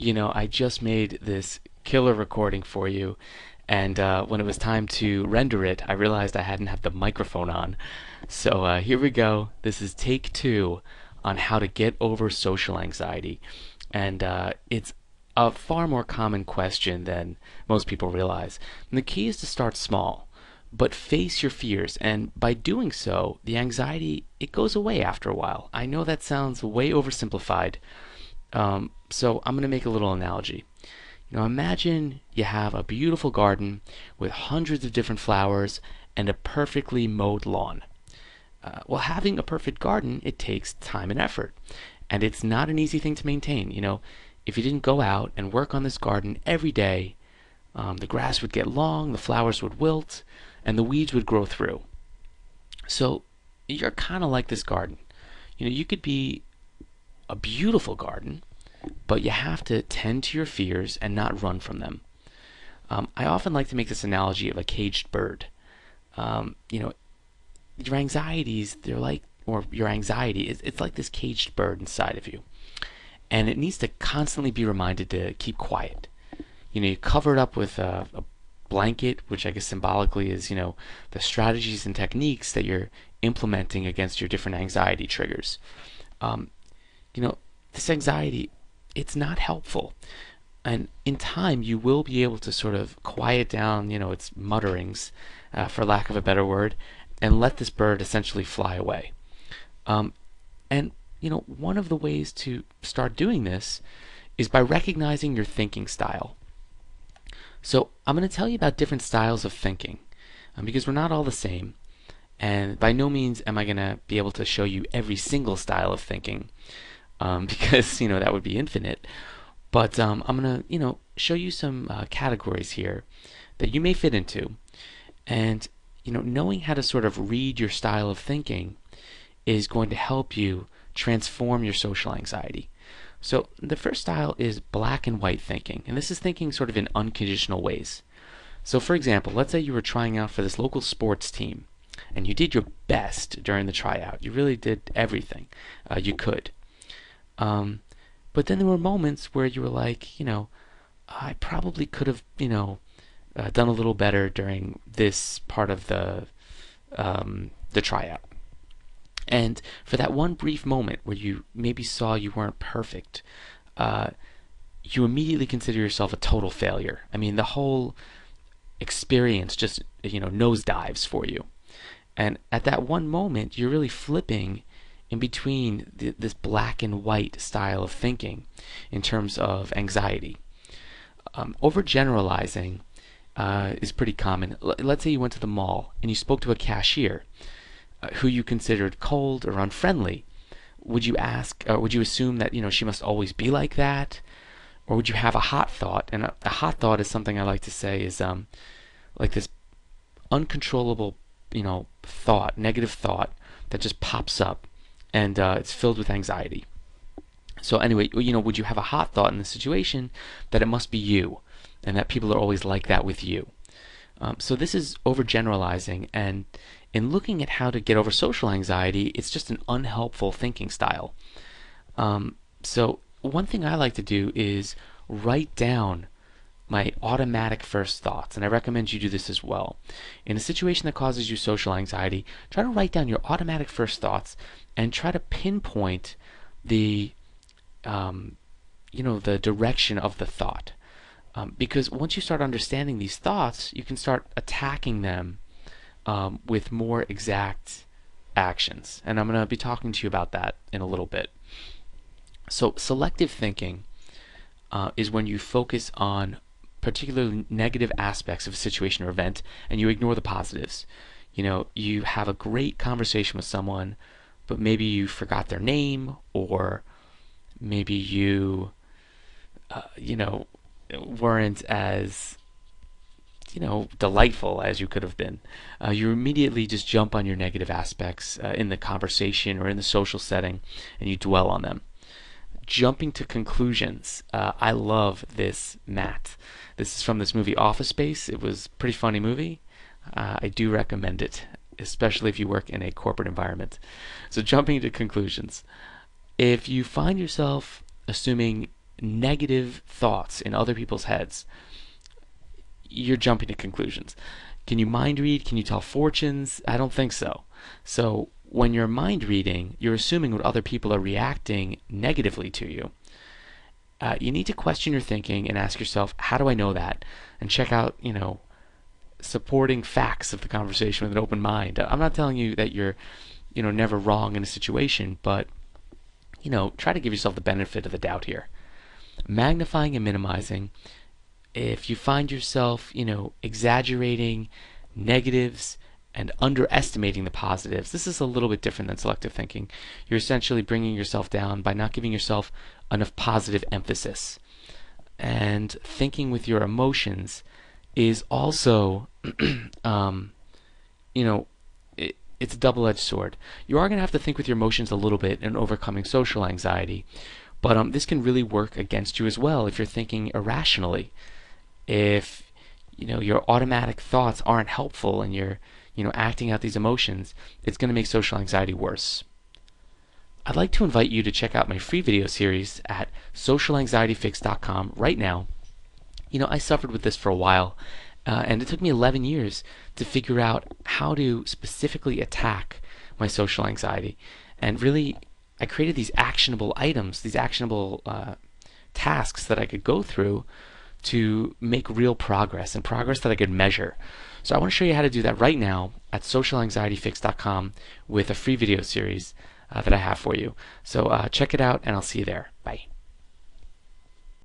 I just made this killer recording for you, and when it was time to render it, I realized I hadn't had the microphone on. So here we go. This is take two on how to get over social anxiety. And it's a far more common question than most people realize. And the key is to start small, but face your fears. And by doing so, the anxiety, it goes away after a while. I know that sounds way oversimplified, so I'm going to make a little analogy. Imagine you have a beautiful garden with hundreds of different flowers and a perfectly mowed lawn. Well, having a perfect garden, it takes time and effort, and it's not an easy thing to maintain. If you didn't go out and work on this garden every day, the grass would get long, the flowers would wilt, and the weeds would grow through. So you're kind of like this garden. You could be a beautiful garden, but you have to tend to your fears and not run from them. I often like to make this analogy of a caged bird. Your anxieties, they're like, or your anxiety, it's like this caged bird inside of you. And it needs to constantly be reminded to keep quiet. You cover it up with a blanket, which I guess symbolically is, the strategies and techniques that you're implementing against your different anxiety triggers. This anxiety, it's not helpful. And in time, you will be able to sort of quiet down, its mutterings, for lack of a better word, and let this bird essentially fly away. And one of the ways to start doing this is by recognizing your thinking style. So I'm going to tell you about different styles of thinking, because we're not all the same. And by no means am I going to be able to show you every single style of thinking, because that would be infinite. But I'm going to show you some categories here that you may fit into, and knowing how to sort of read your style of thinking is going to help you transform your social anxiety. So the first style is black and white thinking, and this is thinking sort of in unconditional ways. So for example, let's say you were trying out for this local sports team, and you did your best during the tryout. You really did everything you could. But then there were moments where you were like, I probably could have, done a little better during this part of the tryout. And for that one brief moment where you maybe saw you weren't perfect, you immediately consider yourself a total failure. I mean, the whole experience just, nosedives for you. And at that one moment, you're really flipping in between this black and white style of thinking in terms of anxiety. Overgeneralizing is pretty common. Let's say you went to the mall and you spoke to a cashier who you considered cold or unfriendly. Would you ask, or would you assume that she must always be like that, or would you have a hot thought? And a hot thought is something I like to say is like this uncontrollable thought, negative thought that just pops up, and it's filled with anxiety. So anyway, would you have a hot thought in the situation that it must be you, and that people are always like that with you? So this is overgeneralizing, and in looking at how to get over social anxiety, it's just an unhelpful thinking style. So one thing I like to do is write down my automatic first thoughts, and I recommend you do this as well. In a situation that causes you social anxiety, try to write down your automatic first thoughts and try to pinpoint the the direction of the thought. Because once you start understanding these thoughts, you can start attacking them with more exact actions. And I'm going to be talking to you about that in a little bit. So selective thinking is when you focus on particularly negative aspects of a situation or event and you ignore the positives. You have a great conversation with someone, but maybe you forgot their name, or maybe you weren't as delightful as you could have been. You immediately just jump on your negative aspects in the conversation or in the social setting, and you dwell on them. Jumping to conclusions. I love this, Matt. This is from this movie Office Space. It was a pretty funny movie. I do recommend it, especially if you work in a corporate environment. So jumping to conclusions. If you find yourself assuming negative thoughts in other people's heads, you're jumping to conclusions. Can you mind read? Can you tell fortunes? I don't think so. So when you're mind reading, you're assuming what other people are reacting negatively to you. You need to question your thinking and ask yourself, how do I know that? And check out, supporting facts of the conversation with an open mind. I'm not telling you that you're, never wrong in a situation, but, try to give yourself the benefit of the doubt here. Magnifying and minimizing. If you find yourself, exaggerating negatives and underestimating the positives, this is a little bit different than selective thinking. You're essentially bringing yourself down by not giving yourself enough positive emphasis. And thinking with your emotions is also, it's a double-edged sword. You are going to have to think with your emotions a little bit in overcoming social anxiety, but this can really work against you as well if you're thinking irrationally. If your automatic thoughts aren't helpful and you're acting out these emotions, it's going to make social anxiety worse. I'd like to invite you to check out my free video series at socialanxietyfix.com right now. I suffered with this for a while, and it took me 11 years to figure out how to specifically attack my social anxiety. And really, I created these actionable items, these actionable tasks that I could go through to make real progress, and progress that I could measure. So I want to show you how to do that right now at socialanxietyfix.com with a free video series that I have for you. So check it out, and I'll see you there. Bye.